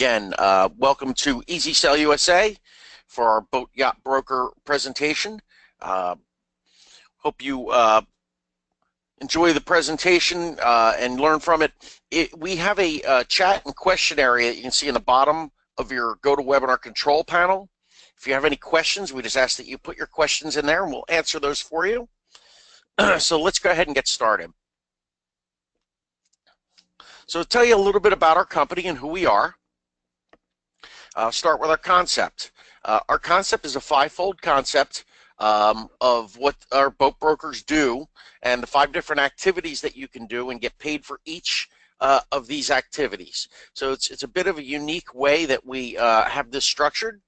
Again, welcome to Easy Sell USA for our boat yacht broker presentation. Hope you enjoy the presentation and learn from it. We have a chat and question area that you can see in the bottom of your GoToWebinar control panel. If you have any questions, we just ask that you put your questions in there and we'll answer those for you. So let's go ahead and get started. So to tell you a little bit about our company and who we are, I'll start with our concept. Our concept is a five-fold concept of what our boat brokers do and the 5 different activities that you can do and get paid for each of these activities. So it's a bit of a unique way that we have this structured.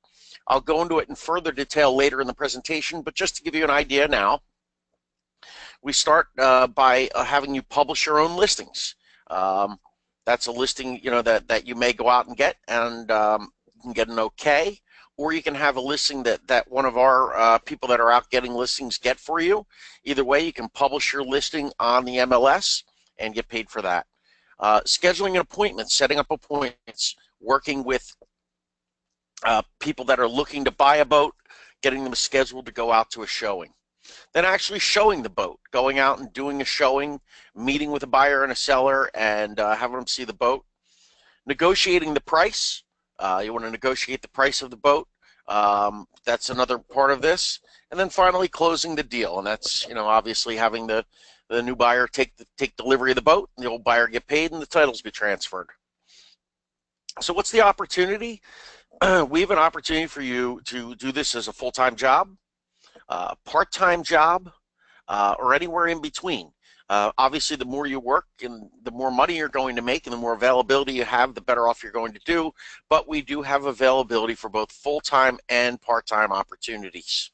I'll go into it in further detail later in the presentation, but just to give you an idea now, we start by having you publish your own listings. That's a listing, that you may go out and get, and you can get an okay, or you can have a listing that one of our people that are out getting listings get for you. Either way, you can publish your listing on the MLS and get paid for that. Scheduling an appointment, setting up appointments, working with people that are looking to buy a boat, getting them scheduled to go out to a showing. Then actually showing the boat, going out and doing a showing, meeting with a buyer and a seller and having them see the boat. Negotiating the price. You want to negotiate the price of the boat. That's another part of this. And then finally closing the deal. And that's, obviously having the new buyer take delivery of the boat, and the old buyer get paid, and the titles be transferred. So what's the opportunity? We have an opportunity for you to do this as a full-time job, part-time job, or anywhere in between. Obviously, the more you work and the more money you're going to make and the more availability you have, the better off you're going to do. But we do have availability for both full-time and part-time opportunities.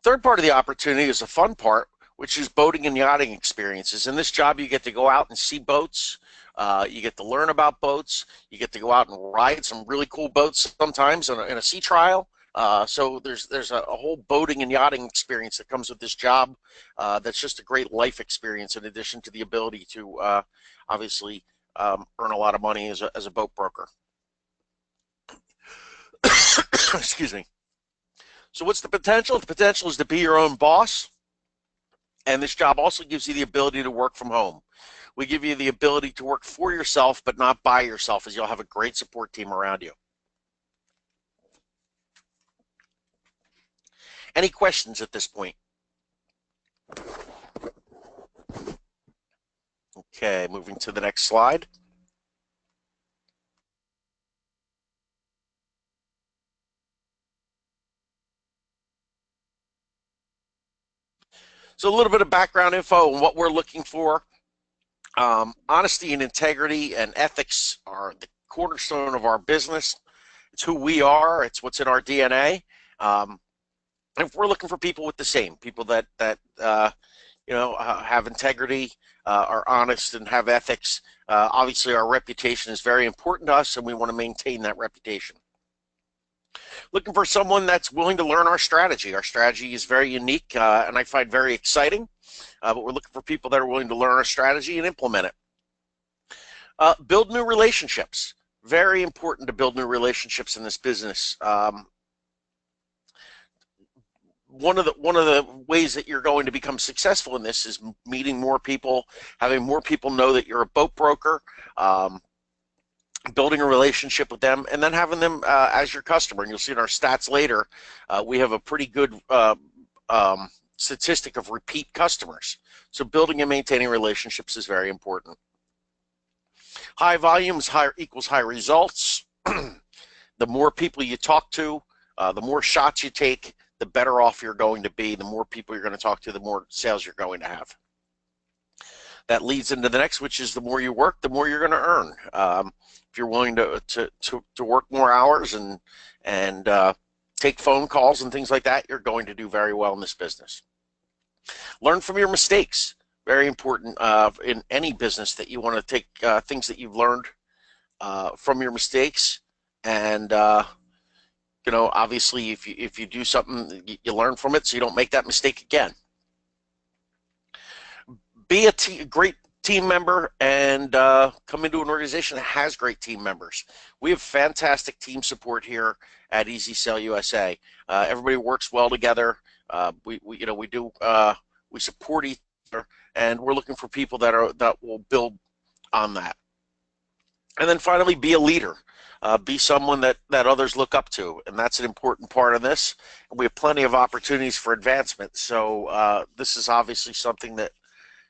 Third part of the opportunity is the fun part, which is boating and yachting experiences. In this job, you get to go out and see boats. You get to learn about boats. You get to go out and ride some really cool boats sometimes in a sea trial. So there's a whole boating and yachting experience that comes with this job. That's just a great life experience in addition to the ability to obviously earn a lot of money as a boat broker. Excuse me. So what's the potential? The potential is to be your own boss. And this job also gives you the ability to work from home. We give you the ability to work for yourself, but not by yourself, as you'll have a great support team around you. Any questions at this point? Okay, moving to the next slide. So a little bit of background info on what we're looking for. Honesty and integrity and ethics are the cornerstone of our business. It's who we are. It's what's in our DNA. If we're looking for people with the same, people that have integrity, are honest, and have ethics, obviously our reputation is very important to us, and we want to maintain that reputation. Looking for someone that's willing to learn our strategy. Our strategy is very unique, and I find very exciting, but we're looking for people that are willing to learn our strategy and implement it. Build new relationships. Very important to build new relationships in this business. One of the ways that you're going to become successful in this is meeting more people, having more people know that you're a boat broker, building a relationship with them, and then having them as your customer. And you'll see in our stats later, we have a pretty good statistic of repeat customers. So building and maintaining relationships is very important. High volumes equals high results. The more people you talk to, the more shots you take, the better off you're going to be. The more people you're going to talk to, the more sales you're going to have. That leads into the next, which is the more you work, the more you're going to earn. If you're willing to work more hours and take phone calls and things like that, you're going to do very well in this business. Learn from your mistakes. Very important in any business that you want to take things that you've learned from your mistakes, and obviously if you do something, you learn from it so you don't make that mistake again. Be a great team member and come into an organization that has great team members. We have fantastic team support here at Easy Sell USA. Everybody works well together. We support each other, and we're looking for people that will build on that. And then finally, be a leader. Be someone that others look up to, and that's an important part of this. And we have plenty of opportunities for advancement. So this is obviously something that,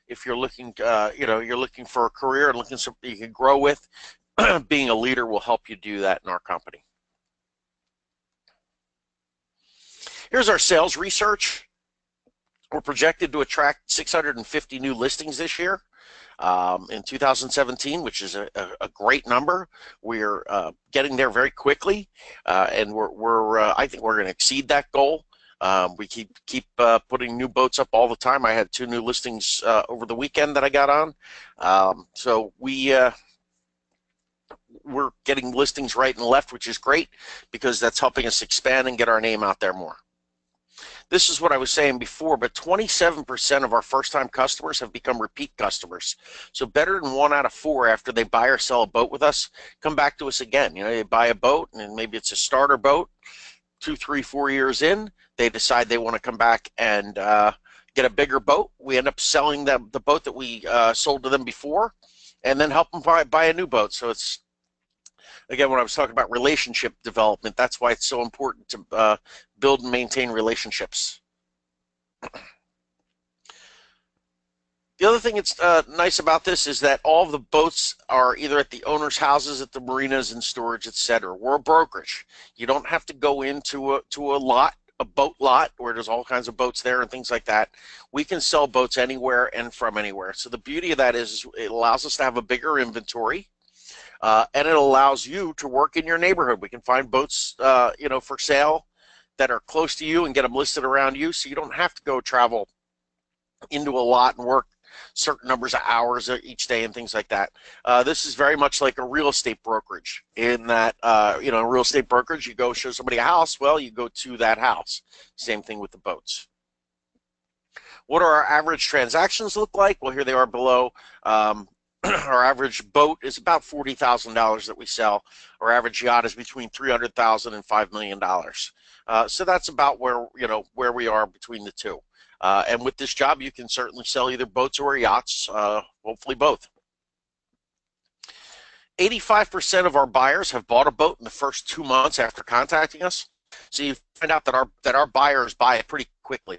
if you're looking, you're looking for a career and looking something you can grow with, being a leader will help you do that in our company. Here's our sales research. We're projected to attract 650 new listings this year. In 2017, which is a great number. We're getting there very quickly, and I think we're going to exceed that goal. We keep putting new boats up all the time. I had 2 new listings over the weekend that I got on. So we're getting listings right and left, which is great because that's helping us expand and get our name out there more. This is what I was saying before, but 27% of our first-time customers have become repeat customers. So better than 1 out of 4 after they buy or sell a boat with us, come back to us again. You know, they buy a boat, and maybe it's a starter boat. 2, 3, 4 years in, they decide they want to come back and get a bigger boat. We end up selling them the boat that we sold to them before, and then help them buy a new boat. So it's, again, when I was talking about relationship development, that's why it's so important to build and maintain relationships. The other thing that's nice about this is that all of the boats are either at the owner's houses, at the marinas, in storage, etc. We're a brokerage. You don't have to go into a boat lot where there's all kinds of boats there and things like that. We can sell boats anywhere and from anywhere. So the beauty of that is it allows us to have a bigger inventory. And it allows you to work in your neighborhood. We can find boats, for sale that are close to you and get them listed around you, so you don't have to go travel into a lot and work certain numbers of hours each day and things like that. This is very much like a real estate brokerage in that, real estate brokerage, you go show somebody a house, well, you go to that house. Same thing with the boats. What do our average transactions look like? Well, here they are below. Our average boat is about $40,000 that we sell. Our average yacht is between $300,000 and $5 million. So that's about where we are between the two. And with this job, you can certainly sell either boats or yachts, hopefully both. 85% of our buyers have bought a boat in the first 2 months after contacting us. So you find out that our buyers buy it pretty quickly.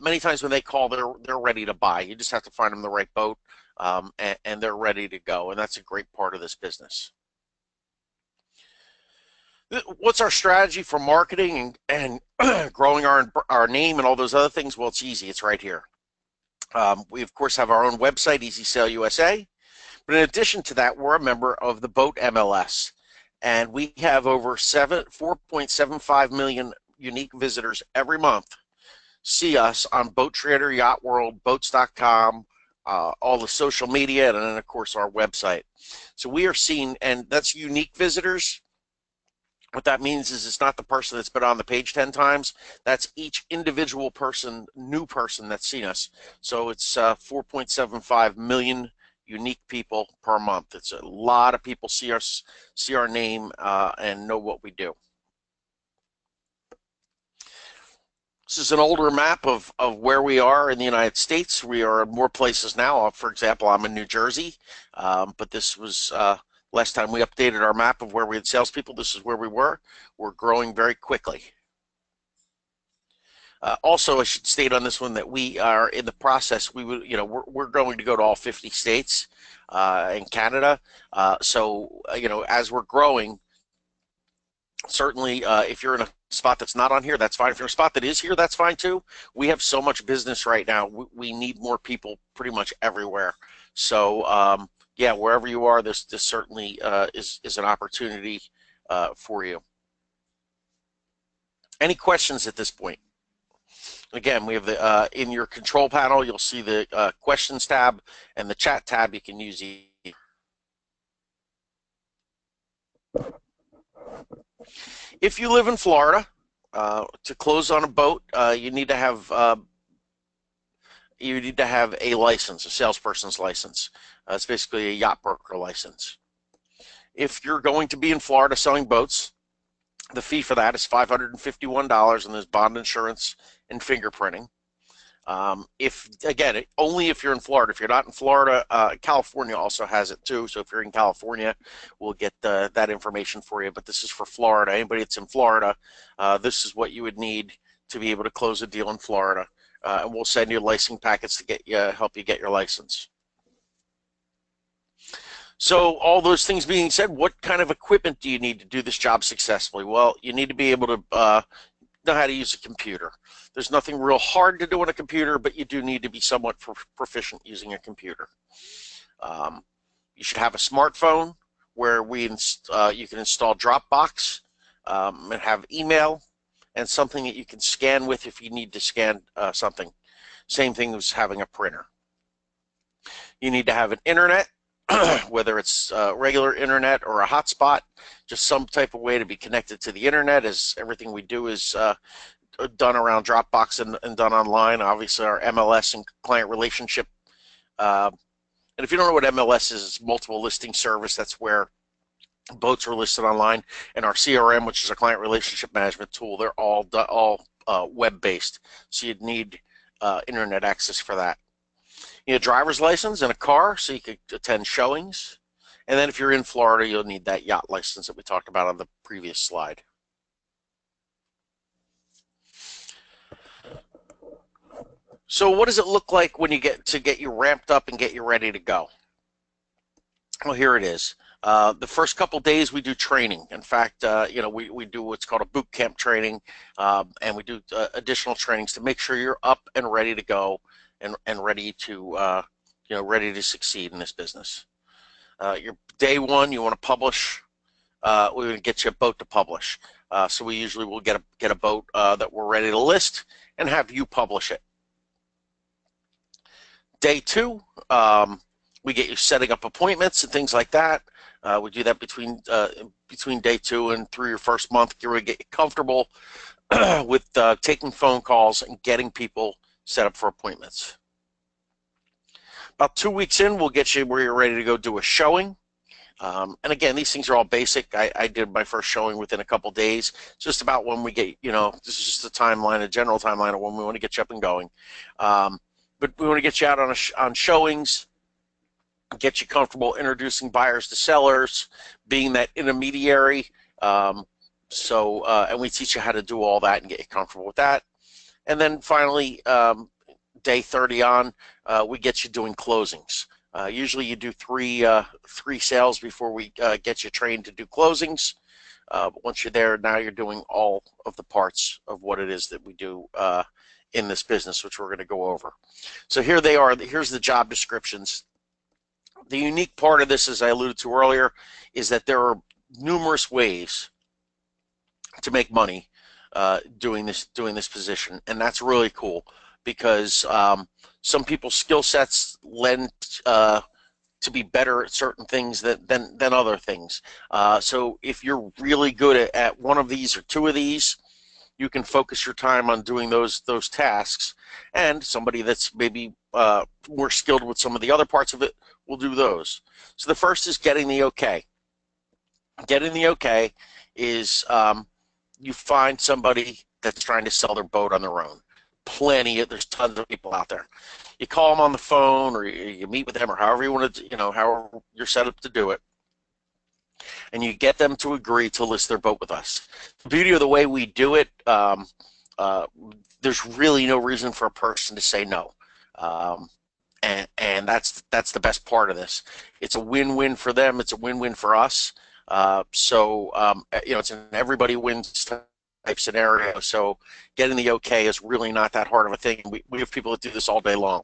Many times when they call, they're ready to buy. You just have to find them the right boat. And they're ready to go, and that's a great part of this business. What's our strategy for marketing and growing our name and all those other things? Well, it's easy. It's right here. We, of course, have our own website, Easy Sell USA. But in addition to that, we're a member of the Boat MLS, and we have over 4.75 million unique visitors every month see us on Boat Trader, Yacht World, Boats.com, all the social media, and then, of course, our website. So we are seen, and that's unique visitors. What that means is it's not the person that's been on the page 10 times. That's each individual person, new person that's seen us. So it's 4.75 million unique people per month. It's a lot of people see us, see our name, and know what we do. This is an older map of where we are in the United States. We are in more places now. For example, I'm in New Jersey, but this was last time we updated our map of where we had salespeople. This is where we were. We're growing very quickly. Also, I should state on this one that we are in the process. We're going to go to all 50 states in Canada. So as we're growing, certainly, if you're in a spot that's not on here, that's fine. If you're in a spot that is here, that's fine too. We have so much business right now. We need more people pretty much everywhere. So, yeah, wherever you are, this certainly is an opportunity for you. Any questions at this point? Again, we have the in your control panel, you'll see the questions tab and the chat tab. You can use either. If you live in Florida, to close on a boat, you need to have you need to have a license, a salesperson's license. It's basically a yacht broker license. If you're going to be in Florida selling boats, the fee for that is $551, and there's bond insurance and fingerprinting. If again, only if you're in Florida. If you're not in Florida, California also has it too. So if you're in California, we'll get that information for you. But this is for Florida. Anybody that's in Florida, this is what you would need to be able to close a deal in Florida. And we'll send you licensing packets to get you, help you get your license. So all those things being said, what kind of equipment do you need to do this job successfully? Well, you need to be able to know how to use a computer. There's nothing real hard to do on a computer, but you do need to be somewhat proficient using a computer. You should have a smartphone where you can install Dropbox and have email and something that you can scan with if you need to scan something. Same thing as having a printer. You need to have an internet, whether it's regular internet or a hotspot, just some type of way to be connected to the internet, as everything we do is done around Dropbox and done online. Obviously, our MLS and client relationship. And if you don't know what MLS is, it's multiple listing service. That's where boats are listed online. And our CRM, which is a client relationship management tool, they're all web-based. So you'd need internet access for that. You need a driver's license and a car so you could attend showings. And then if you're in Florida, you'll need that yacht license that we talked about on the previous slide. So what does it look like when you get you ramped up and get you ready to go? Well, here it is. The first couple days we do training. In fact, we do what's called a boot camp training, and we do additional trainings to make sure you're up and ready to go and ready to ready to succeed in this business. Your day one, you want to publish. We're going to get you a boat to publish. So we usually will get a boat that we're ready to list and have you publish it. Day two, we get you setting up appointments and things like that. We do that between day two and through your first month. We get you comfortable with taking phone calls and getting people set up for appointments. About 2 weeks in, we'll get you where you're ready to go do a showing. And again, these things are all basic. I did my first showing within a couple days. It's just about when we get, this is just a timeline, a general timeline of when we want to get you up and going. But we want to get you out on showings, get you comfortable introducing buyers to sellers, being that intermediary. And we teach you how to do all that and get you comfortable with that. And then finally, day 30 on, we get you doing closings. Usually you do three sales before we get you trained to do closings. But once you're there, now you're doing all of the parts of what it is that we do in this business, which we're going to go over. So here they are. Here's the job descriptions. The unique part of this, as I alluded to earlier, is that there are numerous ways to make money doing this position, and that's really cool because some people's skill sets lend to be better at certain things than other things. So if you're really good at one of these or two of these, you can focus your time on doing those tasks, and somebody that's maybe more skilled with some of the other parts of it will do those. So the first is getting the okay. Getting the okay is you find somebody that's trying to sell their boat on their own. There's tons of people out there. You call them on the phone, or you meet with them, or however you want to, however you're set up to do it, and you get them to agree to list their boat with us. The beauty of the way we do it, there's really no reason for a person to say no, and that's the best part of this. It's a win-win for them. It's a win-win for us. It's an everybody wins type scenario. So getting the okay is really not that hard of a thing. We have people that do this all day long.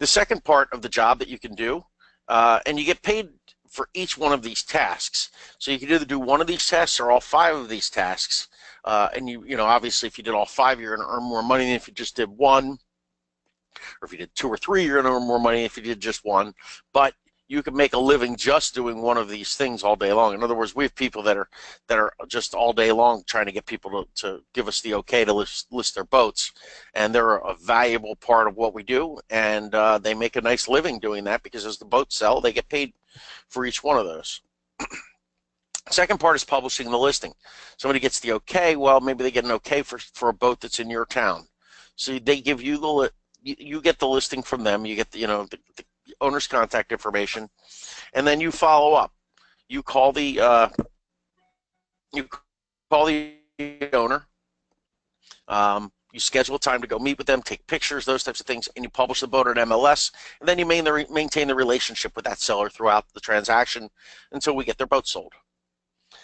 The second part of the job that you can do, and you get paid for each one of these tasks. So you can either do one of these tasks or all 5 of these tasks. And obviously if you did all 5, you're going to earn more money than if you just did one. Or if you did 2 or 3, you're going to earn more money if you did just one. But you can make a living just doing one of these things all day long. In other words, we have people that are just all day long trying to get people to give us the okay to list their boats, and they're a valuable part of what we do, and they make a nice living doing that because as the boats sell, they get paid for each one of those. Second part is publishing the listing. Somebody gets the okay, well, maybe they get an okay for a boat that's in your town. So they give you you get the listing from them, you get the owner's contact information, and then you follow up. You call the owner. You schedule a time to go meet with them, take pictures, those types of things, and you publish the boat on MLS, and then you maintain the relationship with that seller throughout the transaction until we get their boat sold.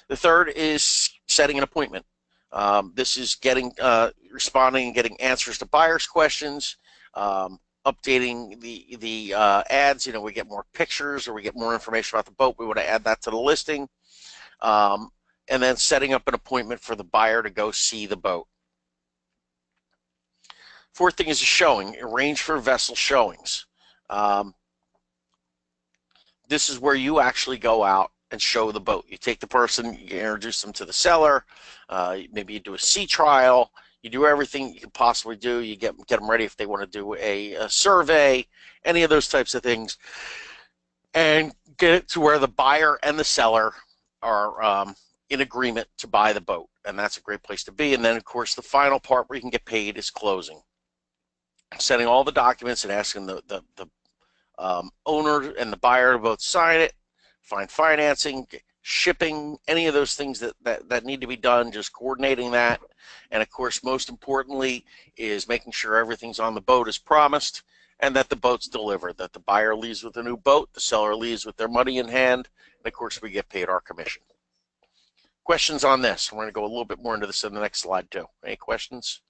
The third is setting an appointment. This is responding and getting answers to buyers' questions, updating the ads. We get more pictures or we get more information about the boat. We want to add that to the listing, and then setting up an appointment for the buyer to go see the boat. Fourth thing is a showing. Arrange for vessel showings. This is where you actually go out and show the boat. You take the person, you introduce them to the seller, maybe you do a sea trial, you do everything you can possibly do. You get them ready if they want to do a survey, any of those types of things, and get it to where the buyer and the seller are in agreement to buy the boat, and that's a great place to be. And then, of course, the final part where you can get paid is closing. Sending all the documents and asking the owner and the buyer to both sign it, find financing, shipping, any of those things that need to be done, just coordinating that. And of course, most importantly, is making sure everything's on the boat as promised and that the boat's delivered, that the buyer leaves with a new boat, the seller leaves with their money in hand, and of course, we get paid our commission. Questions on this? We're going to go a little bit more into this in the next slide too. Any questions?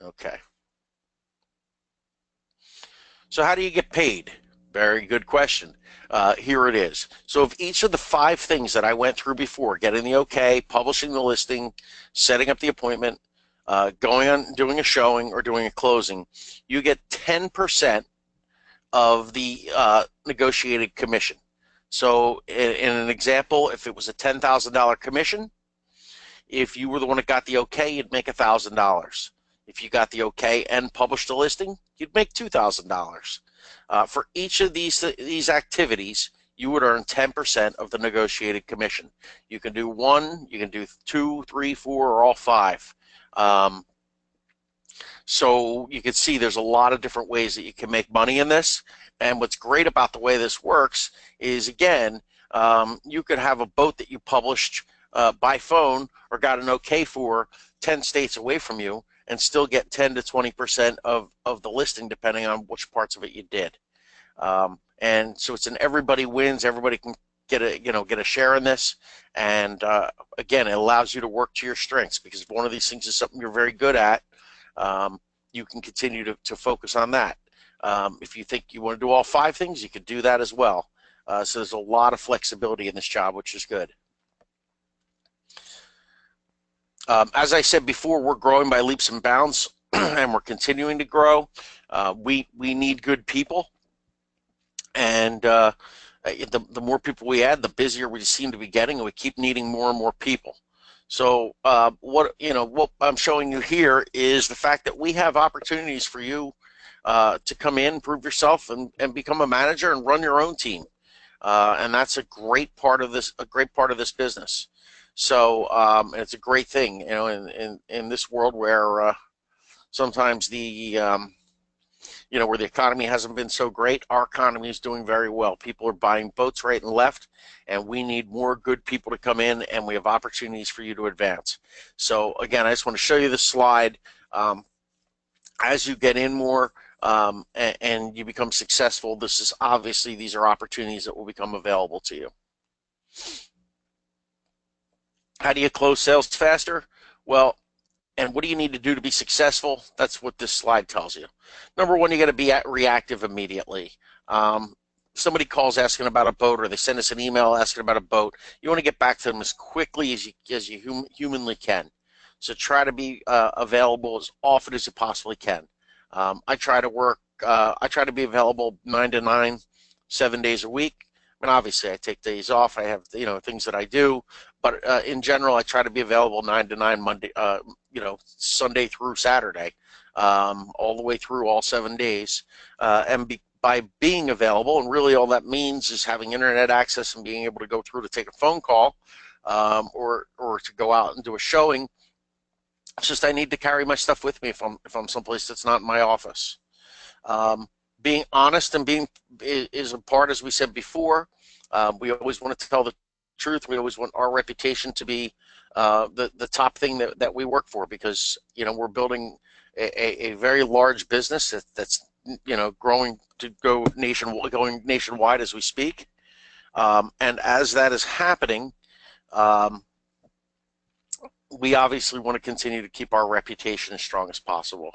Okay. So how do you get paid? Very good question. Here it is. So of each of the 5 things that I went through before, getting the okay, publishing the listing, setting up the appointment, going on, doing a showing, or doing a closing, you get 10% of the negotiated commission. So in an example, if it was a $10,000 commission, if you were the one that got the okay, you'd make $1,000. If you got the okay and published the listing, you'd make $2,000. For each of these activities, you would earn 10% of the negotiated commission. You can do 1, you can do 2, 3, 4, or all 5. So you can see there's a lot of different ways that you can make money in this. And what's great about the way this works is, again, you could have a boat that you published by phone or got an okay for 10 states away from you, and still get 10 to 20% of the listing, depending on which parts of it you did. And so it's an everybody wins. Everybody can get a share in this. And again, it allows you to work to your strengths, because if one of these things is something you're very good at, you can continue to focus on that. If you think you want to do all 5 things, you could do that as well. So there's a lot of flexibility in this job, which is good. As I said before, we're growing by leaps and bounds, and we're continuing to grow. We need good people, and the more people we add, the busier we seem to be getting, and we keep needing more and more people. So what I'm showing you here is the fact that we have opportunities for you to come in, prove yourself, and become a manager and run your own team, and that's a great part of this business. So it's a great thing, in this world where sometimes where the economy hasn't been so great, our economy is doing very well. People are buying boats right and left, and we need more good people to come in, and we have opportunities for you to advance. So again, I just want to show you this slide. As you get in more and you become successful, these are opportunities that will become available to you. How do you close sales faster? Well, and what do you need to do to be successful? That's what this slide tells you. Number 1, you got to be reactive immediately. Somebody calls asking about a boat, or they send us an email asking about a boat. You want to get back to them as quickly as you humanly can. So try to be available as often as you possibly can. I try to work I try to be available 9 to 9, 7 days a week. I mean, obviously, I take days off. I have things that I do, but in general, I try to be available 9 to 9 Monday, Sunday through Saturday, all the way through all 7 days, by being available, and really all that means is having internet access and being able to go through to take a phone call, or to go out and do a showing. It's just I need to carry my stuff with me if I'm someplace that's not in my office. Being honest and being is a part, as we said before. We always want to tell the truth. We always want our reputation to be the top thing that we work for, because we're building a very large business that's growing to going nationwide as we speak. And as that is happening, we obviously want to continue to keep our reputation as strong as possible.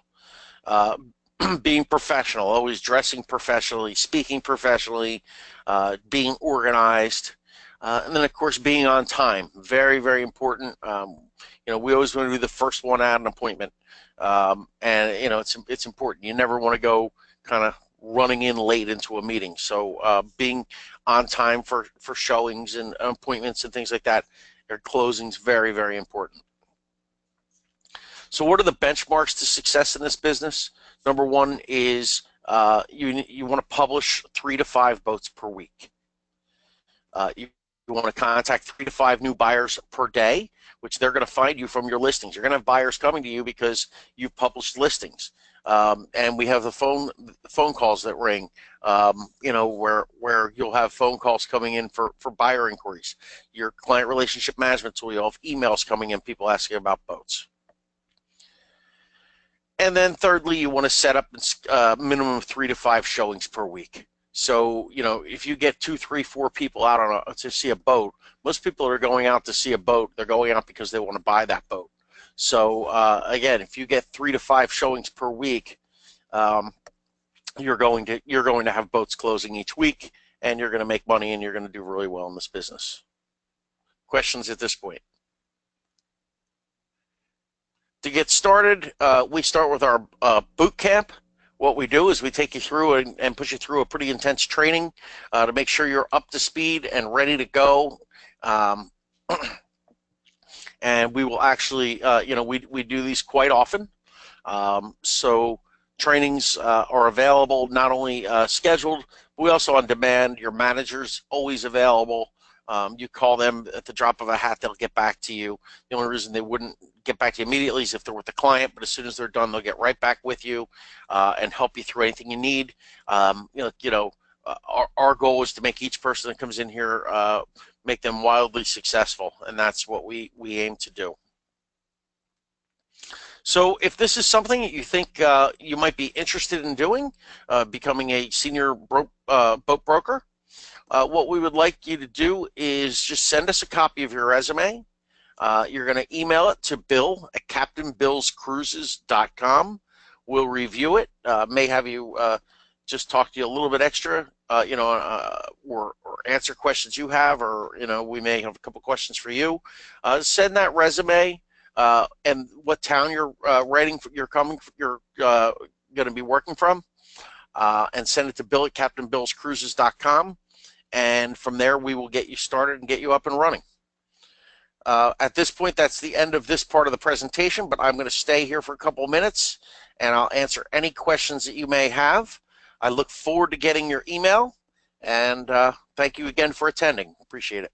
Being professional, always dressing professionally, speaking professionally, being organized, and then of course being on time. Very, very important. We always want to be the first one at an appointment, and it's important. You never want to go kind of running in late into a meeting. So being on time for showings and appointments and things like that, or closings, very, very important. So what are the benchmarks to success in this business? Number one is you want to publish 3 to 5 boats per week. You want to contact 3 to 5 new buyers per day, which they're going to find you from your listings. You're going to have buyers coming to you because you've published listings. And we have the phone calls that ring, where you'll have phone calls coming in for buyer inquiries. Your client relationship management tool, you'll have emails coming in, people asking about boats. And then thirdly, you want to set up a minimum of 3 to 5 showings per week. So, if you get 2, 3, 4 people out to see a boat, most people are going out to see a boat, they're going out because they want to buy that boat. So again, if you get 3 to 5 showings per week, you're going to have boats closing each week, and you're going to make money, and you're going to do really well in this business. Questions at this point? To get started, we start with our boot camp. What we do is we take you through and push you through a pretty intense training to make sure you're up to speed and ready to go. And we will actually, we do these quite often. So trainings are available, not only scheduled, but we also on demand. Your manager's always available. You call them at the drop of a hat, they'll get back to you. The only reason they wouldn't get back to you immediately is if they're with the client, but as soon as they're done, they'll get right back with you and help you through anything you need. Our goal is to make each person that comes in here, make them wildly successful, and that's what we aim to do. So if this is something that you think you might be interested in doing, becoming a senior boat broker, what we would like you to do is just send us a copy of your resume. You're going to email it to bill@captainbillscruises.com. We'll review it. May have you just talk to you a little bit extra, or answer questions you have, or we may have a couple questions for you. Send that resume and what town you're going to be working from, and send it to bill@captainbillscruises.com. And from there, we will get you started and get you up and running. At this point, that's the end of this part of the presentation, but I'm going to stay here for a couple of minutes, and I'll answer any questions that you may have. I look forward to getting your email, and thank you again for attending. Appreciate it.